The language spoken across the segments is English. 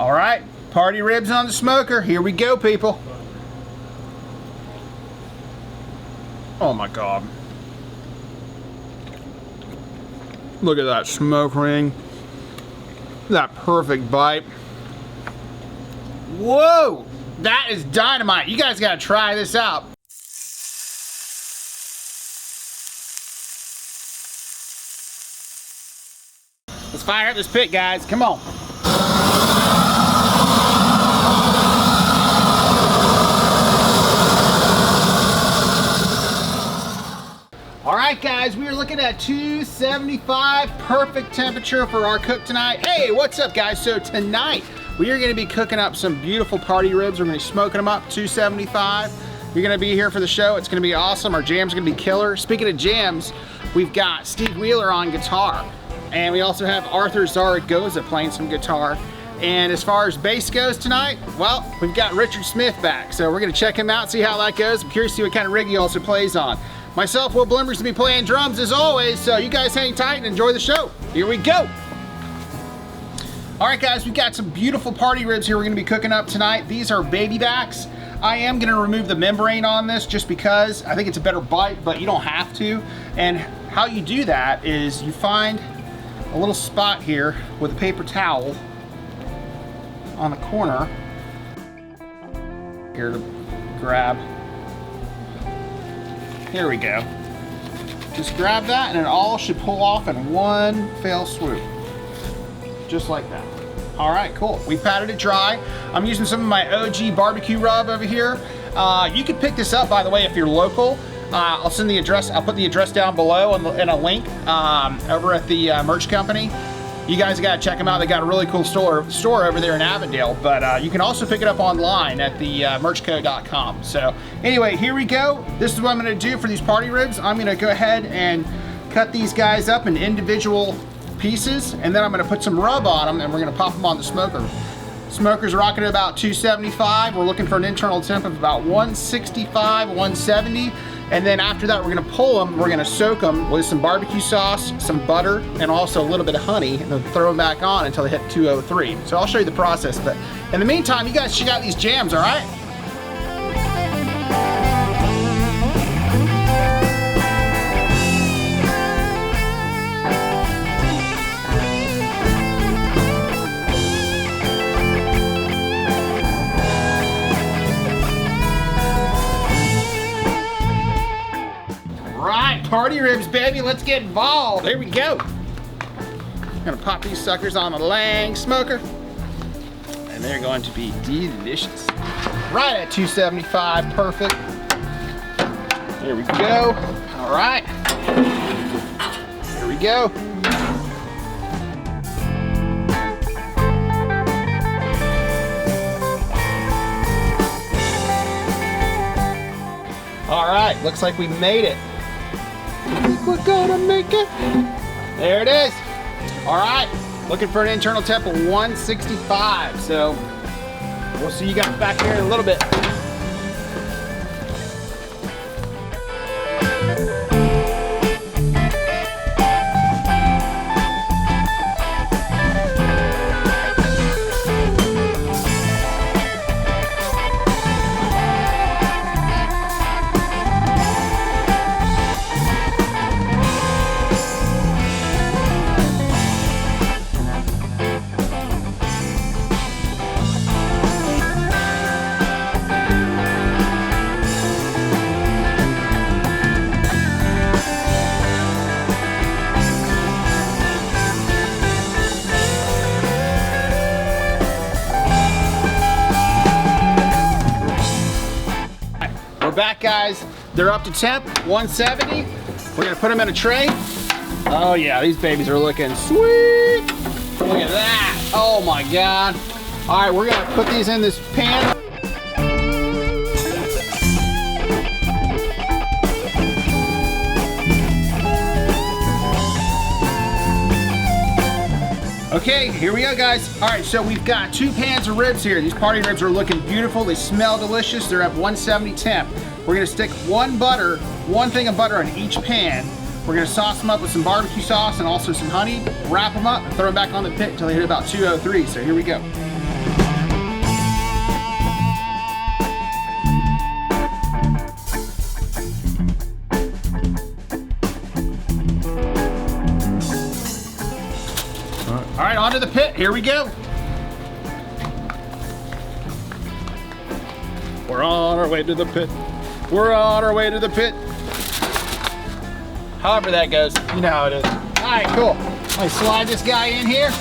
All right, party ribs on the smoker. Here we go, people. Oh my God. Look at that smoke ring. That perfect bite. Whoa, that is dynamite. You guys gotta try this out. Let's fire up this pit, guys. Come on. All right, guys, we are looking at 275, perfect temperature for our cook tonight. Hey, what's up, guys? So tonight, we are gonna be cooking up some beautiful party ribs. We're gonna be smoking them up, 275. You're gonna be here for the show. It's gonna be awesome. Our jam's gonna be killer. Speaking of jams, we've got Steve Wheeler on guitar. And we also have Arthur Zaragoza playing some guitar. And as far as bass goes tonight, well, we've got Richard Smith back. So we're gonna check him out, see how that goes. I'm curious to see what kind of rig he also plays on. Myself, Will Blimber's gonna be playing drums as always, so you guys hang tight and enjoy the show. Here we go. All right, guys, we've got some beautiful party ribs here we're gonna be cooking up tonight. These are baby backs. I am gonna remove the membrane on this just because I think it's a better bite, but you don't have to. And how you do that is you find a little spot here with a paper towel on the corner here to grab. Here we go. Just grab that and it all should pull off in one fell swoop. Just like that. All right, cool. We patted it dry. I'm using some of my OG BBQ Rub over here. You can pick this up, by the way, if you're local. I'll send the address, I'll put the address down below in a link over at the merch company. You guys gotta check them out. They got a really cool store over there in Avondale, but you can also pick it up online at the merchco.com. So anyway, here we go. This is what I'm gonna do for these party ribs. I'm gonna go ahead and cut these guys up in individual pieces, and then I'm gonna put some rub on them and we're gonna pop them on the smoker. Smoker's rocking at about 275. We're looking for an internal temp of about 165, 170. And then after that, we're gonna pull them, we're gonna soak them with some barbecue sauce, some butter, and also a little bit of honey, and then throw them back on until they hit 203. So I'll show you the process, but in the meantime, you guys check out these jams, all right? Party ribs, baby, let's get involved. Here we go. I'm gonna pop these suckers on the Lang smoker, and they're going to be delicious. Right at 275, perfect. There we go. All right. Here we go. All right, looks like we made it. I think we're gonna make it. There it is. All right, looking for an internal temp of 165. So we'll see you guys back here in a little bit. We're back, guys. They're up to temp, 170. We're gonna put them in a tray. Oh yeah, these babies are looking sweet. Look at that. Oh my God. All right, we're gonna put these in this pan. Okay, here we go, guys. All right, so we've got 2 pans of ribs here. These party ribs are looking beautiful. They smell delicious. They're at 170 temp. We're gonna stick one thing of butter on each pan. We're gonna sauce them up with some barbecue sauce and also some honey, wrap them up, and throw them back on the pit until they hit about 203. So here we go. onto the pit. Here we go. We're on our way to the pit. We're on our way to the pit. However that goes, you know how it is. All right, cool. Let me slide this guy in here.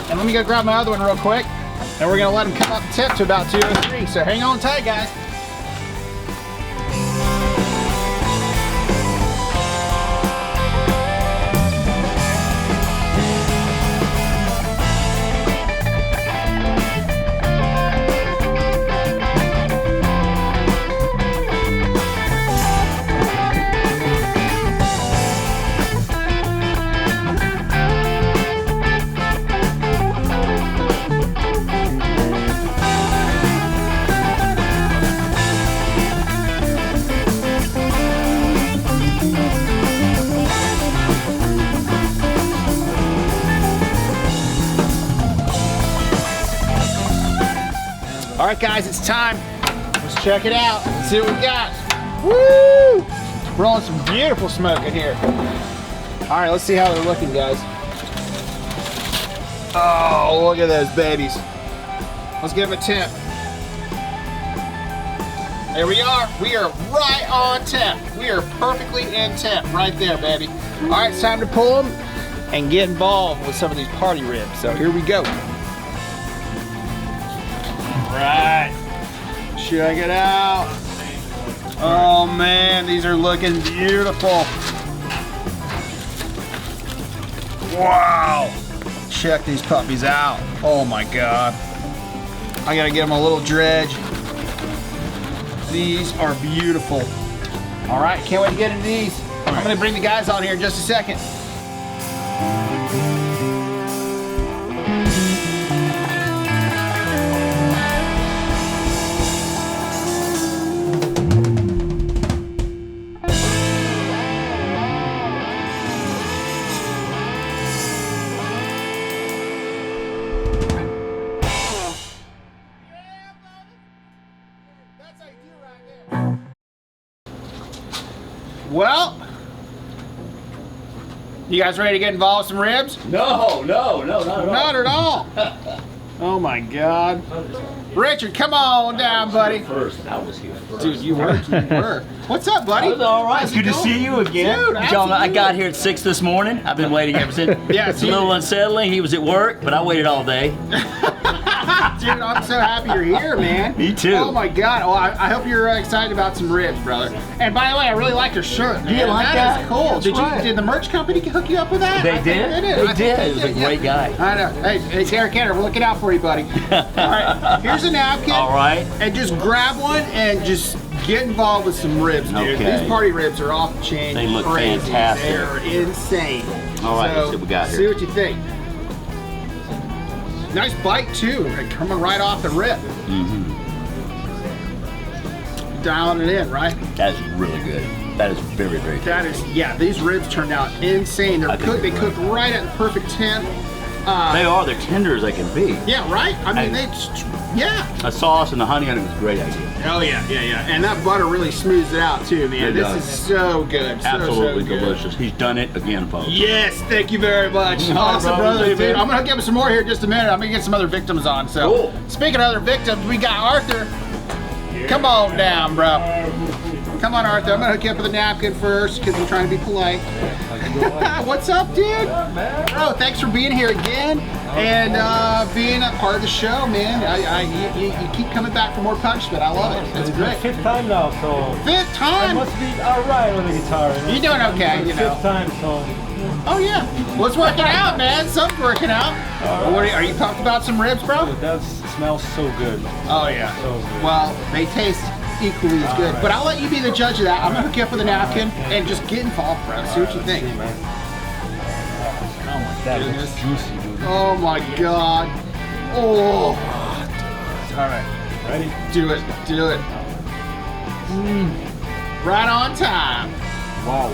And let me go grab my other one real quick. And we're gonna let him come up the tip to about 203. So hang on tight, guys. All right, guys, it's time. Let's check it out. Let's see what we got. Woo! Rolling some beautiful smoke in here. All right, let's see how they're looking, guys. Oh, look at those babies. Let's give them a tip. There we are. We are right on temp. We are perfectly in temp right there, baby. All right, it's time to pull them and get involved with some of these party ribs. So here we go. Right, check it out. Oh man, these are looking beautiful. Wow, check these puppies out. Oh my God. I gotta give them a little dredge. These are beautiful. All right, can't wait to get into these. I'm gonna bring the guys on here in just a second. Well, you guys ready to get involved with some ribs? No, not at all. Not at all. Oh my God. Richard, come on down, buddy. First, I was here first. Dude, you were. What's up, buddy? I was all right. It's good to see you again. Dude, Gentlemen, I got here at 6 this morning. I've been waiting ever since. Yeah, it's a little unsettling. He was at work, but I waited all day. Dude, I'm so happy you're here, man. Me too. Oh my God. Well, I hope you're excited about some ribs, brother. And by the way, I really like your shirt. Do you like that? That is cool. That's Did the merch company hook you up with that? They did. They did. It was a great guy. I know. Hey, Derek Kenner, we're looking out for you, buddy. All right, here's a napkin. All right. And just grab one and just get involved with some ribs, dude. Okay. These party ribs are off the chain. They look crazy. fantastic. They're insane. All right, so, let's see what we got here. See what you think. Nice bite too, coming right off the rip. Mm-hmm. Dialing it in, right? That is really good. That is very, very good. That is, yeah, these ribs turned out insane. They're cooked, they cooked right at the perfect temp. They are, they're tender as they can be. Yeah, right? I mean, yeah. The sauce and the honey on it was a great idea. Oh yeah. And that butter really smooths it out too, man. This is so good. Absolutely so good. delicious. He's done it again, folks. Yes, thank you very much. Awesome, brother. Dude, I'm gonna give him some more here in just a minute. I'm gonna get some other victims on. So, cool. Speaking of other victims, we got Arthur. Yeah. Come on down, bro. Come on, Arthur. I'm gonna hook you up with a napkin first because I'm trying to be polite. What's up, dude? Bro, thanks for being here again and being a part of the show, man. You keep coming back for more punishment. I love it. It's great. Fifth time now, so. Fifth time? I must be alright on the guitar. You're doing okay, you know. Fifth time, so. Oh yeah. Well, it's working out, man. Something's working out. Are you pumped about some ribs, bro? That smells so good. Oh yeah. So good. Well, they taste equally as good. But I'll let you be the judge of that. I'm gonna hook you up with a napkin and just get involved, bro. See what you think. Oh my God, it's juicy, dude. Oh my God. Oh. All right. Ready? Do it. Right on time. Wow.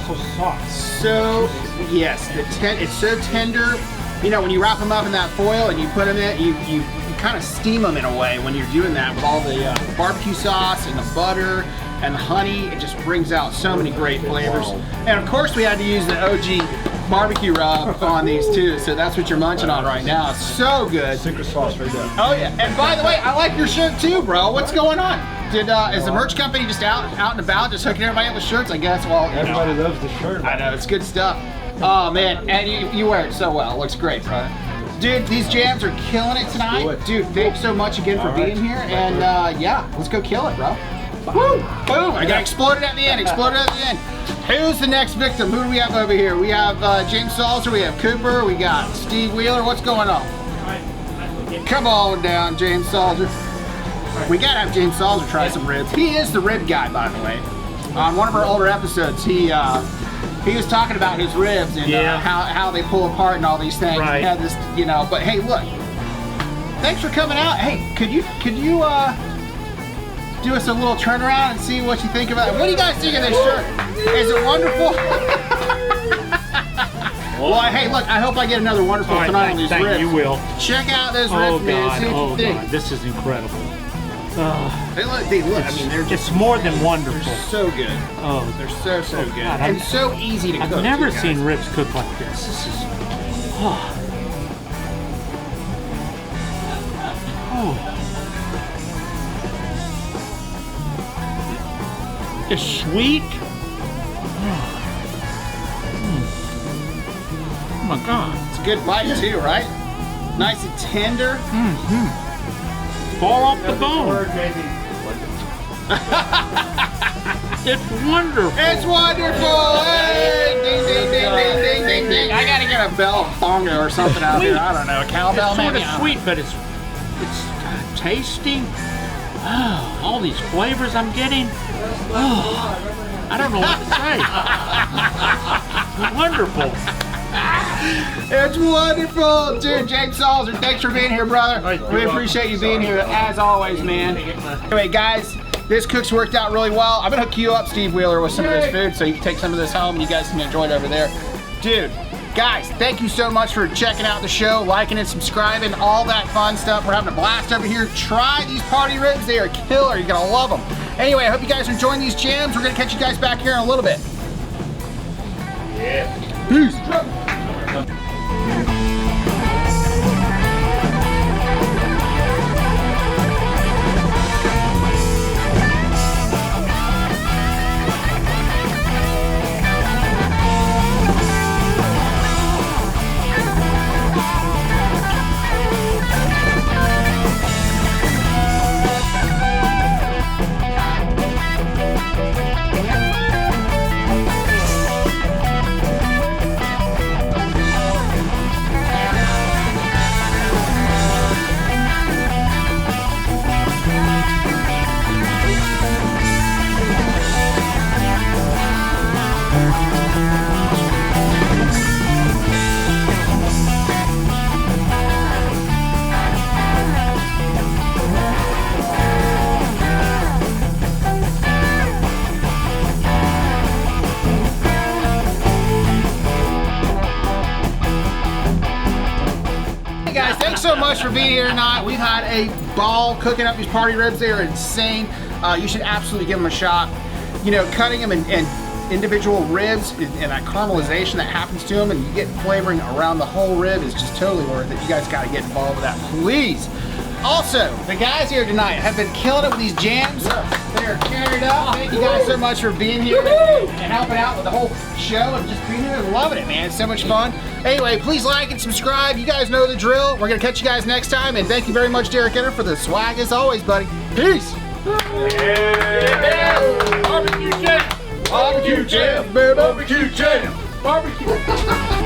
So soft. So, yes, it's so tender. You know, when you wrap them up in that foil and you put them in, you kind of steam them in a way when you're doing that with all the barbecue sauce and the butter and the honey. It just brings out so many great flavors. And of course, we had to use the OG barbecue rub on these too, so that's what you're munching on right now. So good. Secret sauce right there. Oh yeah, and by the way, I like your shirt too, bro. What's going on? Is the merch company just out and about, just hooking everybody up with shirts? I guess. Well, Everybody loves the shirt. I know, it's good stuff. Oh man, and you wear it so well. It looks great, bro. Dude, these jams are killing it tonight. Dude, thanks so much again for being here, and yeah, let's go kill it, bro. Woo! Boom! I got exploded at the end. Exploded at the end. Who's the next victim? Who do we have over here? We have James Salzer. We have Cooper. We got Steve Wheeler. What's going on? Come on down, James Salzer. We gotta have James Salzer try some ribs. He is the rib guy, by the way. On one of our older episodes, he was talking about his ribs and how they pull apart and all these things. Right. He had this, you know. But hey, look. Thanks for coming out. Hey, could you do us a little turnaround and see what you think about it? What do you guys think of this shirt? Is it wonderful? Well, hey, look, I hope I get another wonderful tonight on these ribs. You will. Check out those ribs, man. See what you think. God, this is incredible. They look, I mean, they're just It's more than wonderful. so good. Oh, They're so good. God, And so easy to cook. I've never too, guys. seen ribs cooked like this. This is. Oh. It's sweet. Oh my God. It's a good bite too, right? Nice and tender. Fall off the bone. It's wonderful. It's wonderful! Hey! Ding, ding, ding, ding, ding, ding, ding. I gotta get a bell bongo or something out here. I don't know, a cowbell It's sort maybe? of sweet, but it's tasty. Oh, all these flavors I'm getting. Oh, I don't know what to say. Wonderful. It's wonderful! Dude, James Salzer, thanks for being here, brother. We appreciate you being here, as always, man. Anyway, guys, this cook's worked out really well. I'm gonna hook you up, Steve Wheeler, with some of this food so you can take some of this home and you guys can enjoy it over there. Dude, guys, thank you so much for checking out the show, liking and subscribing, all that fun stuff. We're having a blast over here. Try these party ribs. They are killer. You're gonna love them. Anyway, I hope you guys are enjoying these jams. We're gonna catch you guys back here in a little bit. Yeah. Peace. Hey guys, thanks so much for being here tonight. We've had a ball cooking up these party ribs. They are insane. You should absolutely give them a shot. You know, cutting them in individual ribs and that caramelization that happens to them and you get flavoring around the whole rib is just totally worth it. You guys got to get involved with that, please. Also, the guys here tonight have been killing it with these jams. They are carried up. Thank you guys so much for being here and helping out with the whole show and just being here and loving it, man. It's so much fun. Anyway, please like and subscribe. You guys know the drill. We're going to catch you guys next time. And thank you very much, Derek Enner, for the swag as always, buddy. Peace. Yeah. Barbecue jam. Barbecue jam, baby. Barbecue jam. Barbecue.